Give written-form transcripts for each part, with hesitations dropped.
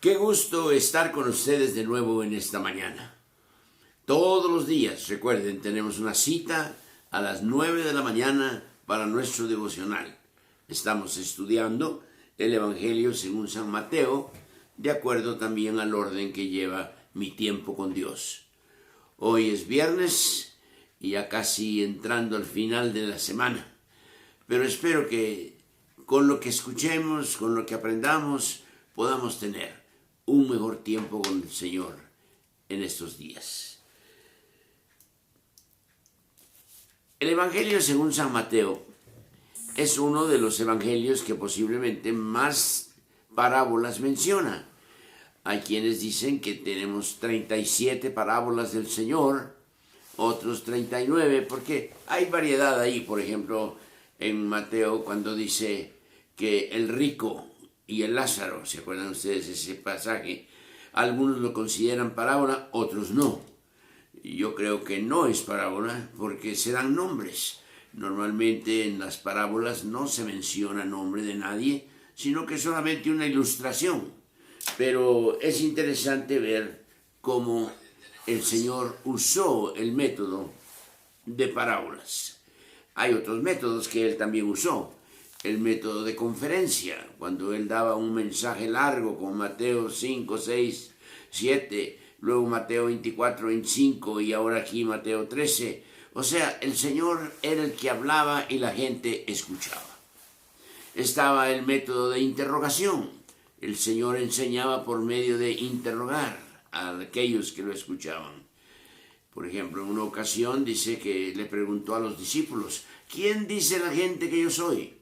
Qué gusto estar con ustedes de nuevo en esta mañana. Todos los días, recuerden, tenemos una cita a las 9 de la mañana para nuestro devocional. Estamos estudiando el Evangelio según San Mateo, de acuerdo también al orden que lleva mi tiempo con Dios. Hoy es viernes y ya casi entrando al final de la semana, pero espero que con lo que escuchemos, con lo que aprendamos, podamos tener un mejor tiempo con el Señor en estos días. El Evangelio según San Mateo es uno de los evangelios que posiblemente más parábolas menciona. Hay quienes dicen que tenemos 37 parábolas del Señor, otros 39, porque hay variedad ahí. Por ejemplo, en Mateo cuando dice que el rico y el Lázaro, ¿se acuerdan ustedes de ese pasaje? Algunos lo consideran parábola, otros no. Yo creo que no es parábola porque se dan nombres. Normalmente en las parábolas no se menciona nombre de nadie, sino que solamente una ilustración. Pero es interesante ver cómo el Señor usó el método de parábolas. Hay otros métodos que Él también usó. El método de conferencia, cuando Él daba un mensaje largo como Mateo 5, 6, 7, luego Mateo 24, 25 y ahora aquí Mateo 13. O sea, el Señor era el que hablaba y la gente escuchaba. Estaba el método de interrogación. El Señor enseñaba por medio de interrogar a aquellos que lo escuchaban. Por ejemplo, en una ocasión dice que le preguntó a los discípulos, ¿quién dice la gente que yo soy?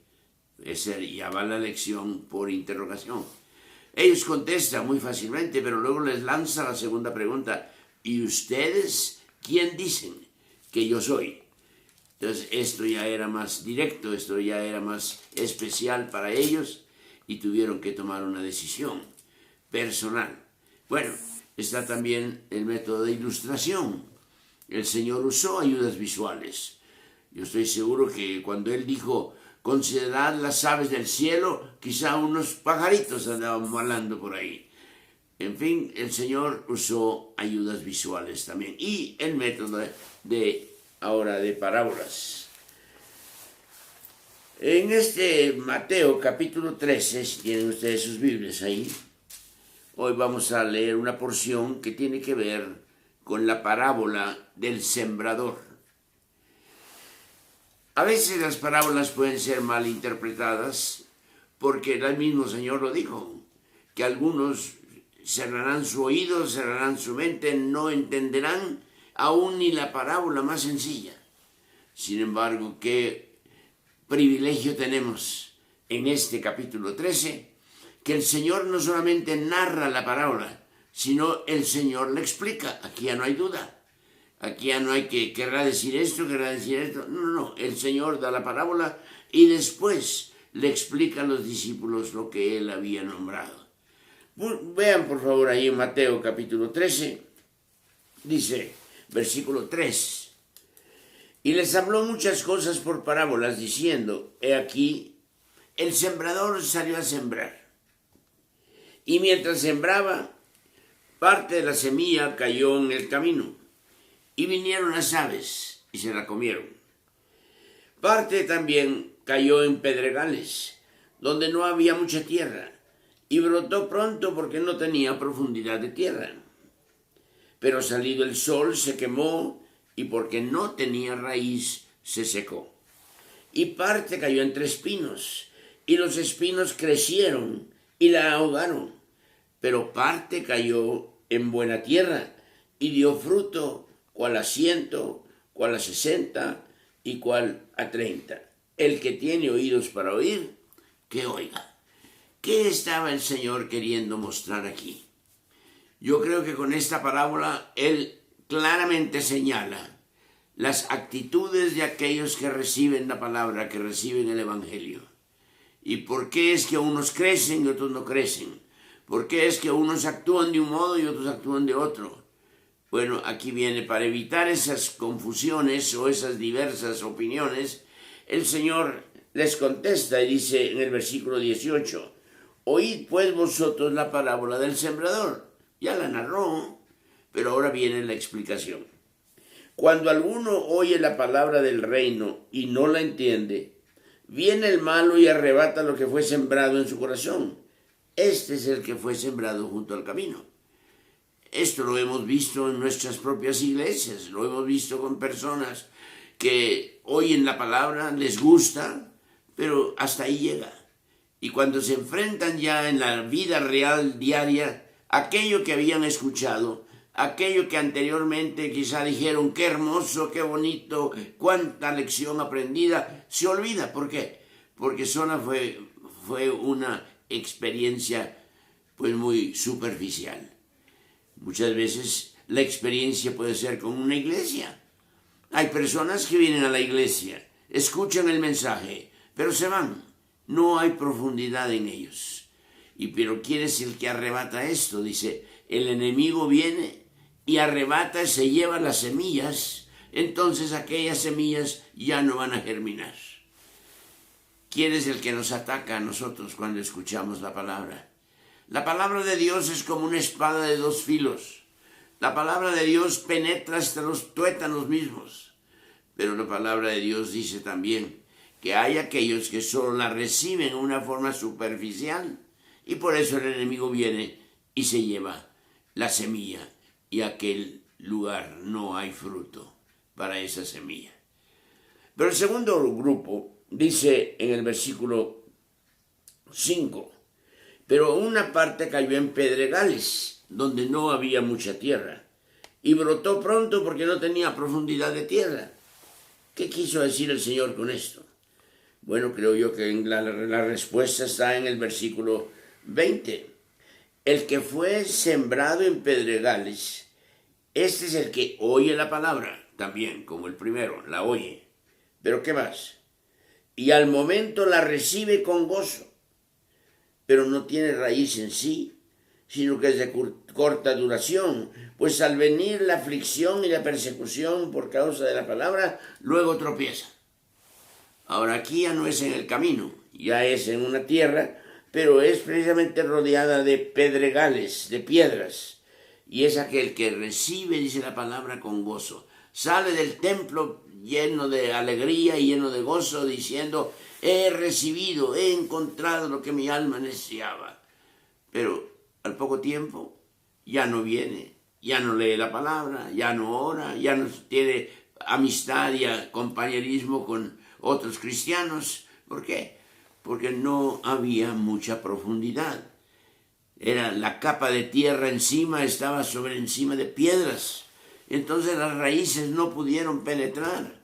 Esa ya va la lección por interrogación. Ellos contestan muy fácilmente, pero luego les lanza la segunda pregunta. ¿Y ustedes quién dicen que yo soy? Entonces esto ya era más directo, esto ya era más especial para ellos y tuvieron que tomar una decisión personal. Bueno, está también el método de ilustración. El Señor usó ayudas visuales. Yo estoy seguro que cuando Él dijo, considerad las aves del cielo, quizá unos pajaritos andaban volando por ahí. En fin, el Señor usó ayudas visuales también. Y el método de parábolas. En este Mateo capítulo 13, si tienen ustedes sus Biblias ahí, hoy vamos a leer una porción que tiene que ver con la parábola del sembrador. A veces las parábolas pueden ser mal interpretadas porque el mismo Señor lo dijo, que algunos cerrarán su oído, cerrarán su mente, no entenderán aún ni la parábola más sencilla. Sin embargo, qué privilegio tenemos en este capítulo 13, que el Señor no solamente narra la parábola, sino el Señor le explica. Aquí ya no hay duda. Aquí ya no hay que querrá decir esto, querrá decir esto. No. El Señor da la parábola y después le explica a los discípulos lo que Él había nombrado. Vean por favor ahí en Mateo capítulo 13, dice, versículo 3. Y les habló muchas cosas por parábolas, diciendo, he aquí, el sembrador salió a sembrar. Y mientras sembraba, parte de la semilla cayó en el camino. Y vinieron las aves y se la comieron. Parte también cayó en pedregales, donde no había mucha tierra, y brotó pronto porque no tenía profundidad de tierra. Pero salido el sol se quemó, y porque no tenía raíz se secó. Y parte cayó entre espinos, y los espinos crecieron y la ahogaron. Pero parte cayó en buena tierra, y dio fruto, cuál a 100, cuál a 60 y cuál a 30. El que tiene oídos para oír, que oiga. ¿Qué estaba el Señor queriendo mostrar aquí? Yo creo que con esta parábola Él claramente señala las actitudes de aquellos que reciben la palabra, que reciben el Evangelio. ¿Y por qué es que unos crecen y otros no crecen? ¿Por qué es que unos actúan de un modo y otros actúan de otro? Bueno, aquí viene para evitar esas confusiones o esas diversas opiniones, el Señor les contesta y dice en el versículo 18, Oíd pues vosotros la parábola del sembrador. Ya la narró, pero ahora viene la explicación. Cuando alguno oye la palabra del reino y no la entiende, viene el malo y arrebata lo que fue sembrado en su corazón. Este es el que fue sembrado junto al camino. Esto lo hemos visto en nuestras propias iglesias, lo hemos visto con personas que oyen la palabra, les gusta, pero hasta ahí llega. Y cuando se enfrentan ya en la vida real diaria, aquello que habían escuchado, aquello que anteriormente quizá dijeron, qué hermoso, qué bonito, cuánta lección aprendida, se olvida. ¿Por qué? Porque solo fue una experiencia pues muy superficial. Muchas veces la experiencia puede ser con una iglesia. Hay personas que vienen a la iglesia, escuchan el mensaje, pero se van. No hay profundidad en ellos. Pero ¿quién es el que arrebata esto? Dice, el enemigo viene y arrebata y se lleva las semillas. Entonces aquellas semillas ya no van a germinar. ¿Quién es el que nos ataca a nosotros cuando escuchamos la palabra? La palabra de Dios es como una espada de dos filos. La palabra de Dios penetra hasta los tuétanos mismos. Pero la palabra de Dios dice también que hay aquellos que solo la reciben de una forma superficial y por eso el enemigo viene y se lleva la semilla y aquel lugar no hay fruto para esa semilla. Pero el segundo grupo dice en el versículo 5, pero una parte cayó en pedregales, donde no había mucha tierra, y brotó pronto porque no tenía profundidad de tierra. ¿Qué quiso decir el Señor con esto? Bueno, creo yo que la respuesta está en el versículo 20. El que fue sembrado en pedregales, este es el que oye la palabra, también como el primero, la oye. ¿Pero qué más? Y al momento la recibe con gozo, pero no tiene raíz en sí, sino que es de corta duración, pues al venir la aflicción y la persecución por causa de la palabra, luego tropieza. Ahora aquí ya no es en el camino, ya es en una tierra, pero es precisamente rodeada de pedregales, de piedras, y es aquel que recibe, dice la palabra, con gozo. Sale del templo lleno de alegría y lleno de gozo, diciendo, he recibido, he encontrado lo que mi alma deseaba. Pero al poco tiempo ya no viene, ya no lee la palabra, ya no ora, ya no tiene amistad y compañerismo con otros cristianos. ¿Por qué? Porque no había mucha profundidad. Era la capa de tierra encima, estaba sobre encima de piedras. Entonces las raíces no pudieron penetrar.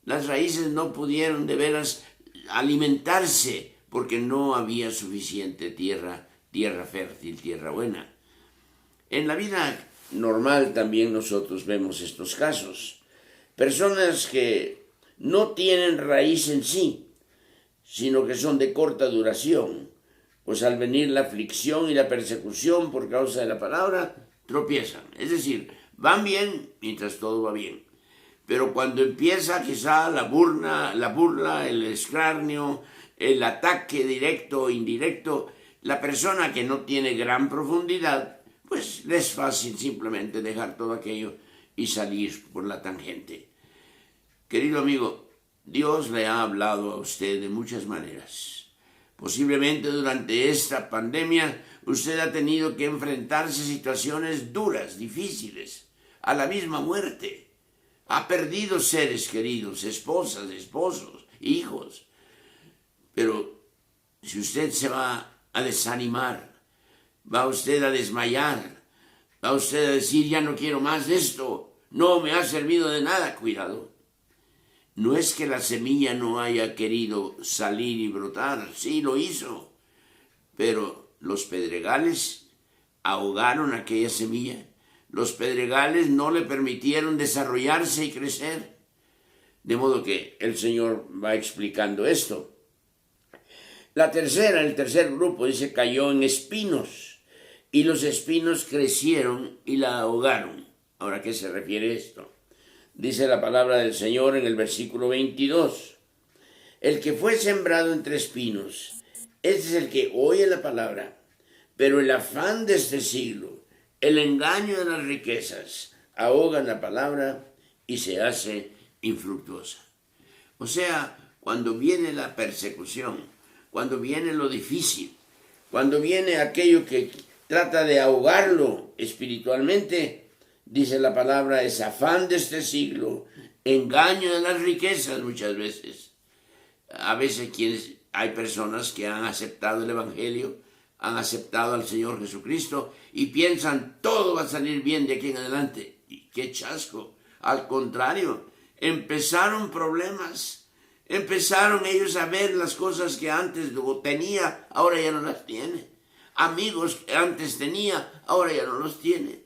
Las raíces no pudieron de veras alimentarse porque no había suficiente tierra fértil, tierra buena. En la vida normal también nosotros vemos estos casos. Personas que no tienen raíz en sí, sino que son de corta duración, pues al venir la aflicción y la persecución por causa de la palabra, tropiezan. Es decir, van bien mientras todo va bien. Pero cuando empieza quizá la burla, el escarnio, el ataque directo o indirecto, la persona que no tiene gran profundidad, pues le es fácil simplemente dejar todo aquello y salir por la tangente. Querido amigo, Dios le ha hablado a usted de muchas maneras. Posiblemente durante esta pandemia usted ha tenido que enfrentarse a situaciones duras, difíciles, a la misma muerte. Ha perdido seres queridos, esposas, esposos, hijos. Pero si usted se va a desanimar, va usted a desmayar, va usted a decir, ya no quiero más de esto, no me ha servido de nada, cuidado. No es que la semilla no haya querido salir y brotar, sí lo hizo, pero los pedregales ahogaron aquella semilla. Los pedregales no le permitieron desarrollarse y crecer. De modo que el Señor va explicando esto. El tercer grupo, dice, cayó en espinos, y los espinos crecieron y la ahogaron. Ahora, ¿a qué se refiere esto? Dice la palabra del Señor en el versículo 22. El que fue sembrado entre espinos, Este es el que oye la palabra, pero el afán de este siglo, el engaño de las riquezas, ahogan la palabra y se hace infructuosa. O sea, cuando viene la persecución, cuando viene lo difícil, cuando viene aquello que trata de ahogarlo espiritualmente, dice la palabra, es afán de este siglo, engaño de las riquezas muchas veces. A veces hay personas que han aceptado el Evangelio, han aceptado al Señor Jesucristo y piensan todo va a salir bien de aquí en adelante. Y qué chasco. Al contrario, empezaron problemas. Empezaron ellos a ver las cosas que antes tenía, ahora ya no las tiene. Amigos que antes tenía, ahora ya no los tiene.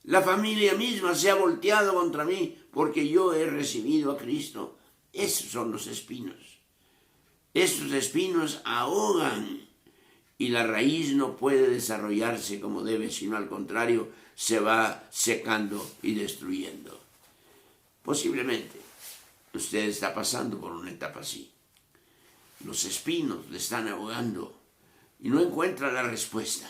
La familia misma se ha volteado contra mí porque yo he recibido a Cristo. Esos son los espinos. Estos espinos ahogan y la raíz no puede desarrollarse como debe, sino al contrario, se va secando y destruyendo. Posiblemente usted está pasando por una etapa así. Los espinos le están ahogando y no encuentra la respuesta.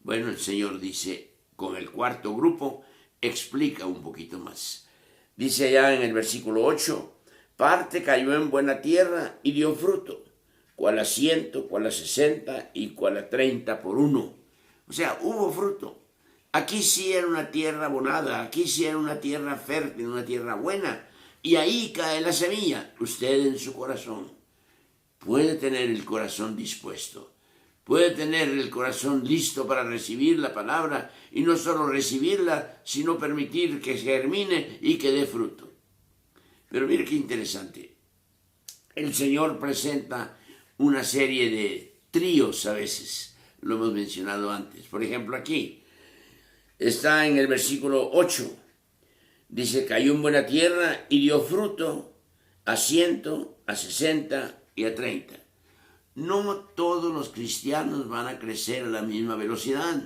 Bueno, el Señor dice, con el cuarto grupo, explica un poquito más. Dice allá en el versículo 8, parte cayó en buena tierra y dio fruto, cual a 100, cual a 60 y cual a 30 por uno. O sea, hubo fruto. Aquí sí era una tierra abonada, aquí sí era una tierra fértil, una tierra buena. Y ahí cae la semilla. Usted en su corazón puede tener el corazón dispuesto. Puede tener el corazón listo para recibir la palabra y no solo recibirla, sino permitir que germine y que dé fruto. Pero mire qué interesante. El Señor presenta una serie de tríos a veces. Lo hemos mencionado antes. Por ejemplo, aquí está en el versículo 8. Dice, cayó en buena tierra y dio fruto a 100, a 60 y a 30. No todos los cristianos van a crecer a la misma velocidad.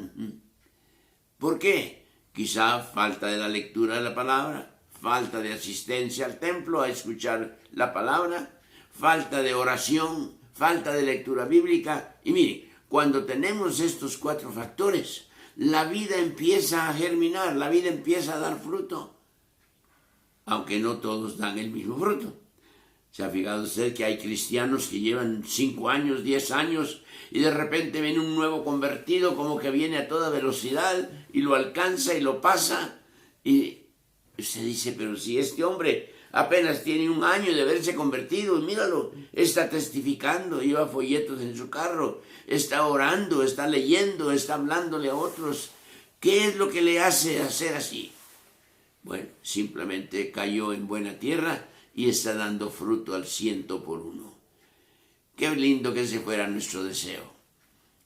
¿Por qué? Quizá falta de la lectura de la palabra, falta de asistencia al templo a escuchar la palabra, falta de oración, falta de lectura bíblica. Y mire, cuando tenemos estos 4 factores, la vida empieza a germinar, la vida empieza a dar fruto, aunque no todos dan el mismo fruto. ¿Se ha fijado usted que hay cristianos que llevan 5 años, 10 años y de repente viene un nuevo convertido como que viene a toda velocidad y lo alcanza y lo pasa? Y usted dice, pero si este hombre apenas tiene 1 año de haberse convertido, y míralo, está testificando, lleva folletos en su carro, está orando, está leyendo, está hablándole a otros. ¿Qué es lo que le hace hacer así? Bueno, simplemente cayó en buena tierra y está dando fruto al 100 por 1. Qué lindo que ese fuera nuestro deseo.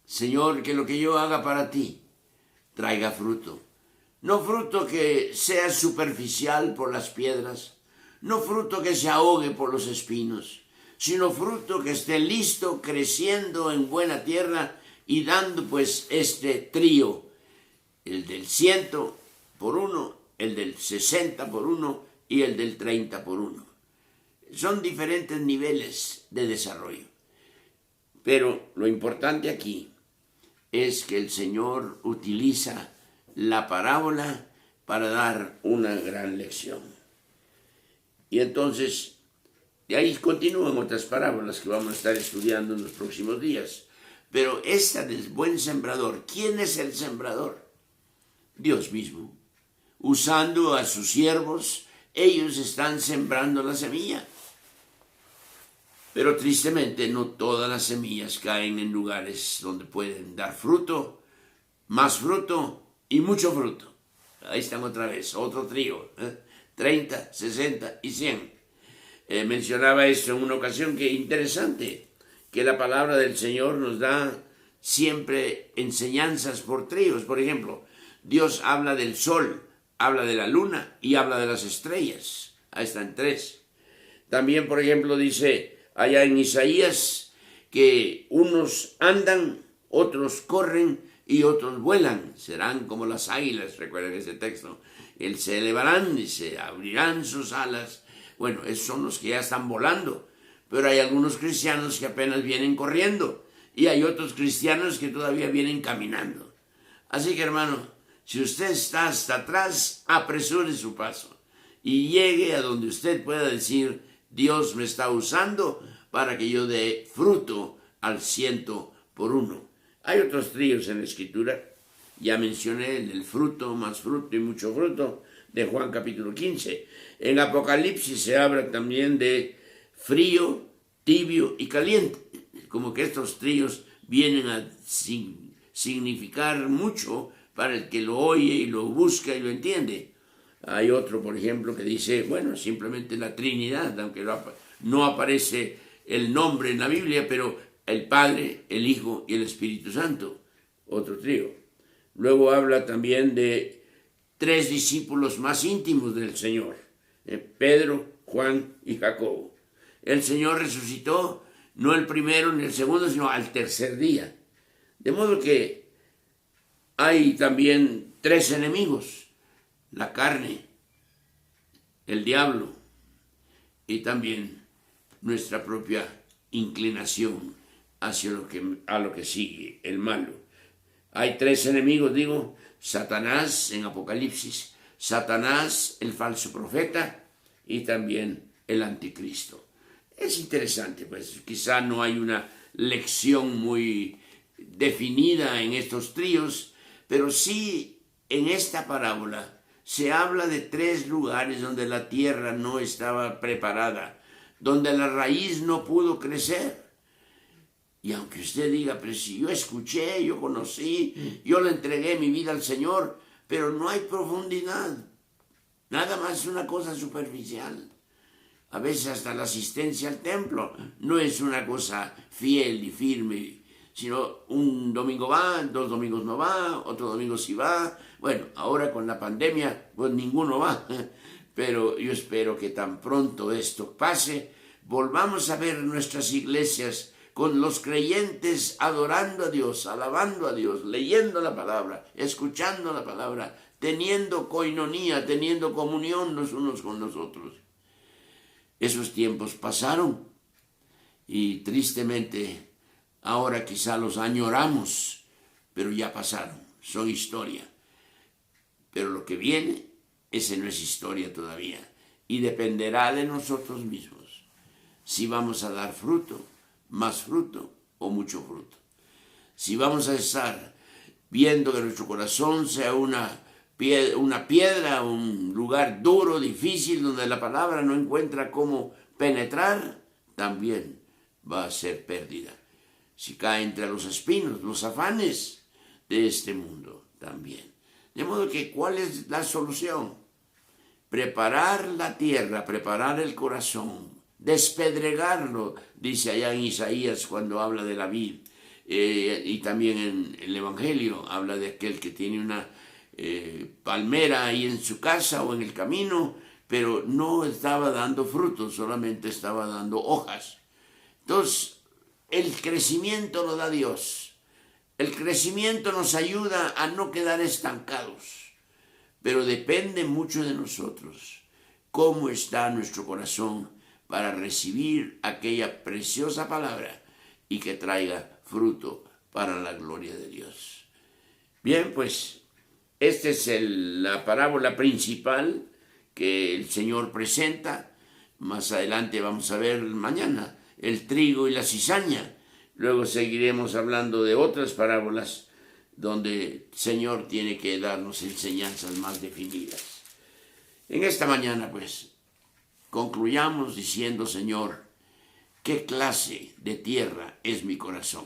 Señor, que lo que yo haga para ti traiga fruto. No fruto que sea superficial por las piedras, no fruto que se ahogue por los espinos, sino fruto que esté listo, creciendo en buena tierra y dando pues este trío, el del 100 por 1, el del 60 por 1 y el del 30 por 1. Son diferentes niveles de desarrollo. Pero lo importante aquí es que el Señor utiliza la parábola para dar una gran lección. Y entonces, de ahí continúan otras parábolas que vamos a estar estudiando en los próximos días. Pero esta del buen sembrador, ¿quién es el sembrador? Dios mismo. Usando a sus siervos, ellos están sembrando la semilla. Pero tristemente no todas las semillas caen en lugares donde pueden dar fruto, más fruto y mucho fruto. Ahí están otra vez, otro trío, 30, 60 y 100. Mencionaba esto en una ocasión, que interesante, que la palabra del Señor nos da siempre enseñanzas por tríos. Por ejemplo, Dios habla del sol, habla de la luna y habla de las estrellas. Ahí están 3. También, por ejemplo, dice allá en Isaías que unos andan, otros corren y otros vuelan. Serán como las águilas, recuerden ese texto. Se elevarán y se abrirán sus alas. Bueno, esos son los que ya están volando. Pero hay algunos cristianos que apenas vienen corriendo. y hay otros cristianos que todavía vienen caminando. Así que, hermano, si usted está hasta atrás, apresure su paso y llegue a donde usted pueda decir: Dios me está usando para que yo dé fruto al 100%. Hay otros tríos en la Escritura. Ya mencioné el fruto, más fruto y mucho fruto de Juan capítulo 15. En Apocalipsis se habla también de frío, tibio y caliente. Como que estos tríos vienen a significar mucho para el que lo oye y lo busca y lo entiende. Hay otro, por ejemplo, que dice, bueno, simplemente la Trinidad, aunque no aparece el nombre en la Biblia, pero el Padre, el Hijo y el Espíritu Santo. Otro trío. Luego habla también de 3 discípulos más íntimos del Señor, Pedro, Juan y Jacobo. El Señor resucitó no el primero ni el segundo, sino al tercer día. De modo que hay también 3 enemigos: la carne, el diablo y también nuestra propia inclinación hacia a lo que sigue, el malo. Hay 3 enemigos, digo: Satanás en Apocalipsis, Satanás, el falso profeta, y también el anticristo. Es interesante, pues quizá no hay una lección muy definida en estos tríos, pero sí en esta parábola se habla de 3 lugares donde la tierra no estaba preparada, donde la raíz no pudo crecer. Y aunque usted diga, pero si yo escuché, yo conocí, yo le entregué mi vida al Señor, pero no hay profundidad. Nada más una cosa superficial. A veces hasta la asistencia al templo no es una cosa fiel y firme, sino un domingo va, 2 domingos no va, otro domingo sí va. Bueno, ahora con la pandemia, pues ninguno va. Pero yo espero que tan pronto esto pase, volvamos a ver nuestras iglesias con los creyentes adorando a Dios, alabando a Dios, leyendo la palabra, escuchando la palabra, teniendo coinonía, teniendo comunión los unos con los otros. Esos tiempos pasaron y tristemente ahora quizá los añoramos, pero ya pasaron, son historia. Pero lo que viene, ese no es historia todavía, y dependerá de nosotros mismos si vamos a dar fruto, más fruto o mucho fruto. Si vamos a estar viendo que nuestro corazón sea una piedra, un lugar duro, difícil, donde la palabra no encuentra cómo penetrar, también va a ser pérdida. Si cae entre los espinos, los afanes de este mundo también. De modo que, ¿cuál es la solución? Preparar la tierra, preparar el corazón, despedregarlo, dice allá en Isaías cuando habla de la vid, y también en el Evangelio habla de aquel que tiene una palmera ahí en su casa o en el camino, pero no estaba dando frutos, solamente estaba dando hojas. Entonces, el crecimiento lo da Dios. El crecimiento nos ayuda a no quedar estancados, pero depende mucho de nosotros cómo está nuestro corazón para recibir aquella preciosa palabra y que traiga fruto para la gloria de Dios. Bien, pues esta es la parábola principal que el Señor presenta. Más adelante vamos a ver mañana el trigo y la cizaña. Luego seguiremos hablando de otras parábolas donde el Señor tiene que darnos enseñanzas más definidas. En esta mañana, pues, concluyamos diciendo: Señor, ¿qué clase de tierra es mi corazón?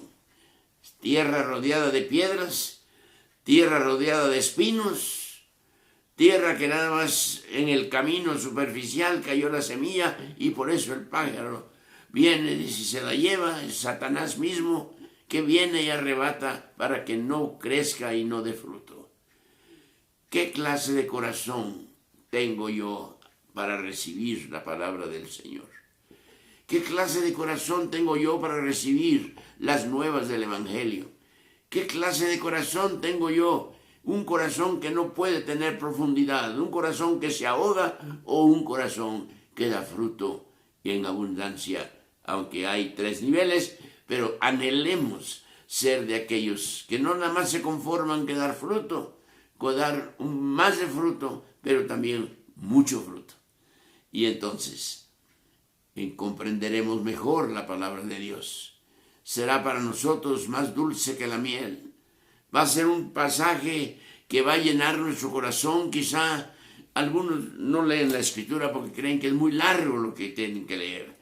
¿Tierra rodeada de piedras? ¿Tierra rodeada de espinos? ¿Tierra que nada más en el camino superficial cayó la semilla y por eso el pájaro viene y se la lleva? Es Satanás mismo que viene y arrebata para que no crezca y no dé fruto. ¿Qué clase de corazón tengo yo para recibir la palabra del Señor? ¿Qué clase de corazón tengo yo para recibir las nuevas del Evangelio? ¿Qué clase de corazón tengo yo? Un corazón que no puede tener profundidad, un corazón que se ahoga o un corazón que da fruto y en abundancia, aunque hay 3 niveles, pero anhelemos ser de aquellos que no nada más se conforman con dar fruto, con dar más de fruto, pero también mucho fruto. Y entonces comprenderemos mejor la palabra de Dios. Será para nosotros más dulce que la miel. Va a ser un pasaje que va a llenar nuestro corazón. Quizá algunos no leen la Escritura porque creen que es muy largo lo que tienen que leer.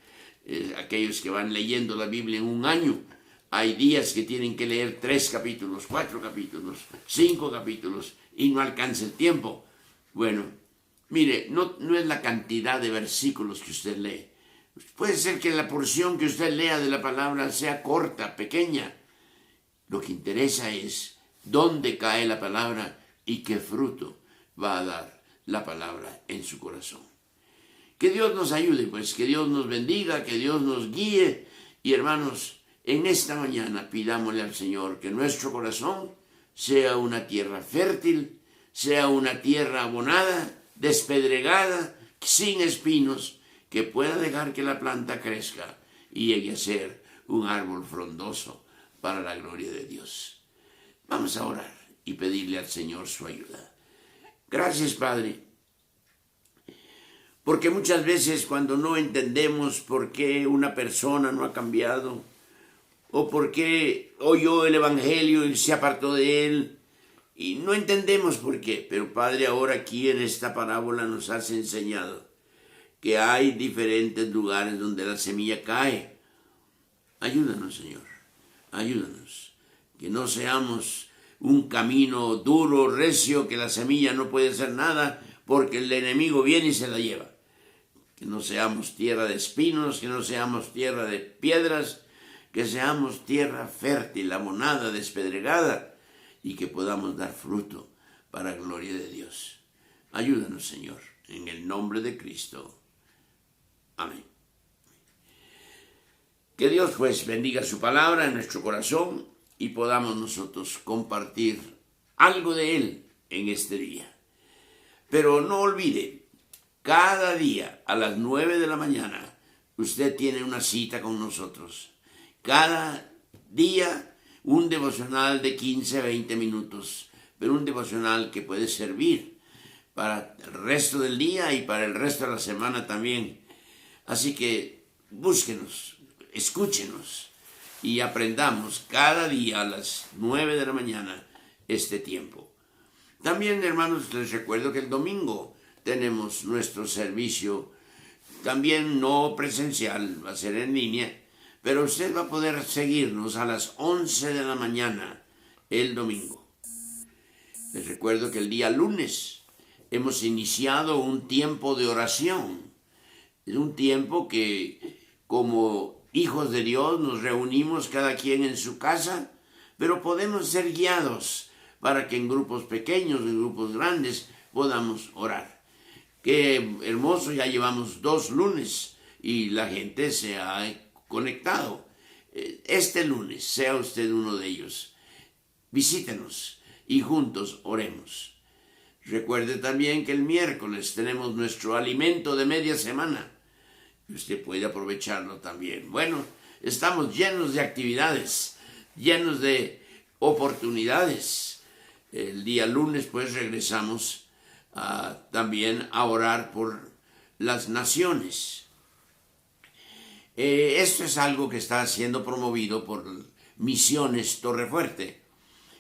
Aquellos que van leyendo la Biblia en un año, hay días que tienen que leer 3 capítulos, 4 capítulos, 5 capítulos y no alcanza el tiempo. Bueno, mire, no es la cantidad de versículos que usted lee. Puede ser que la porción que usted lea de la palabra sea corta, pequeña. Lo que interesa es dónde cae la palabra y qué fruto va a dar la palabra en su corazón. Que Dios nos ayude, pues, que Dios nos bendiga, que Dios nos guíe. Y hermanos, en esta mañana pidámosle al Señor que nuestro corazón sea una tierra fértil, sea una tierra abonada, despedregada, sin espinos, que pueda dejar que la planta crezca y llegue a ser un árbol frondoso para la gloria de Dios. Vamos a orar y pedirle al Señor su ayuda. Gracias, Padre, porque muchas veces cuando no entendemos por qué una persona no ha cambiado, o por qué oyó el Evangelio y se apartó de él, y no entendemos por qué, pero Padre, ahora aquí en esta parábola nos has enseñado que hay diferentes lugares donde la semilla cae. Ayúdanos, Señor, ayúdanos, que no seamos un camino duro, recio, que la semilla no puede hacer nada porque el enemigo viene y se la lleva. Que no seamos tierra de espinos, que no seamos tierra de piedras, que seamos tierra fértil, abonada, despedregada, y que podamos dar fruto para la gloria de Dios. Ayúdanos, Señor, en el nombre de Cristo. Amén. Que Dios pues bendiga su palabra en nuestro corazón y podamos nosotros compartir algo de Él en este día. Pero no olvide, cada día a las 9 de la mañana usted tiene una cita con nosotros. Cada día un devocional de 15 a 20 minutos, pero un devocional que puede servir para el resto del día y para el resto de la semana también. Así que búsquenos, escúchenos y aprendamos cada día a las 9 de la mañana este tiempo. También, hermanos, les recuerdo que el domingo tenemos nuestro servicio, también no presencial, va a ser en línea, pero usted va a poder seguirnos a las 11 de la mañana el domingo. Les recuerdo que el día lunes hemos iniciado un tiempo de oración. Es un tiempo que como hijos de Dios nos reunimos cada quien en su casa, pero podemos ser guiados para que en grupos pequeños, en grupos grandes, podamos orar. Qué hermoso, ya llevamos 2 lunes y la gente se ha conectado. Este lunes, sea usted uno de ellos, visítenos y juntos oremos. Recuerde también que el miércoles tenemos nuestro alimento de media semana. Usted puede aprovecharlo también. Bueno, estamos llenos de actividades, llenos de oportunidades. El día lunes pues regresamos también a orar por las naciones. Esto es algo que está siendo promovido por Misiones Torrefuerte.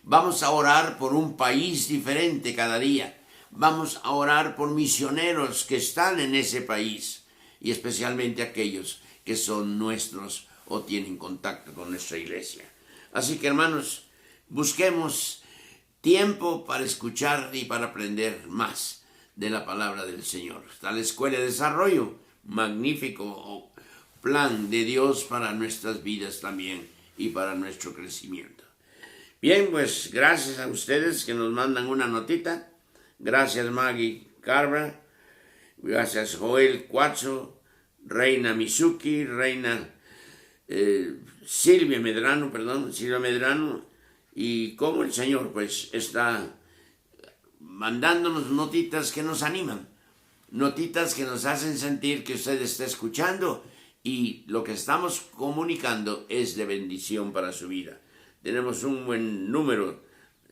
Vamos a orar por un país diferente cada día. Vamos a orar por misioneros que están en ese país y especialmente aquellos que son nuestros o tienen contacto con nuestra iglesia. Así que, hermanos, busquemos tiempo para escuchar y para aprender más de la palabra del Señor. Está la Escuela de Desarrollo, magnífico plan de Dios para nuestras vidas también y para nuestro crecimiento. Bien, pues gracias a ustedes que nos mandan una notita. Gracias Maggie Carver, gracias Joel Cuatzo, Reina Mizuki, Reina Silvia Medrano, y como el Señor pues está mandándonos notitas que nos animan, notitas que nos hacen sentir que usted está escuchando y lo que estamos comunicando es de bendición para su vida. Tenemos un buen número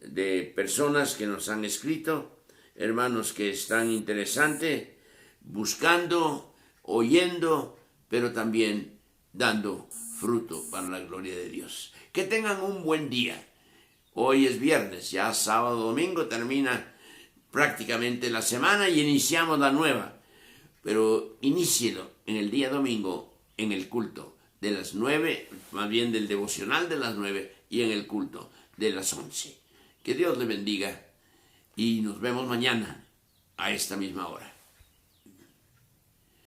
de personas que nos han escrito, hermanos que están interesantes, buscando, oyendo, pero también dando fruto para la gloria de Dios. Que tengan un buen día. Hoy es viernes, ya sábado, domingo termina prácticamente la semana y iniciamos la nueva. Pero inícielo en el día domingo en el culto de las 9, más bien del devocional de las 9 y en el culto de las 11. Que Dios le bendiga y nos vemos mañana a esta misma hora.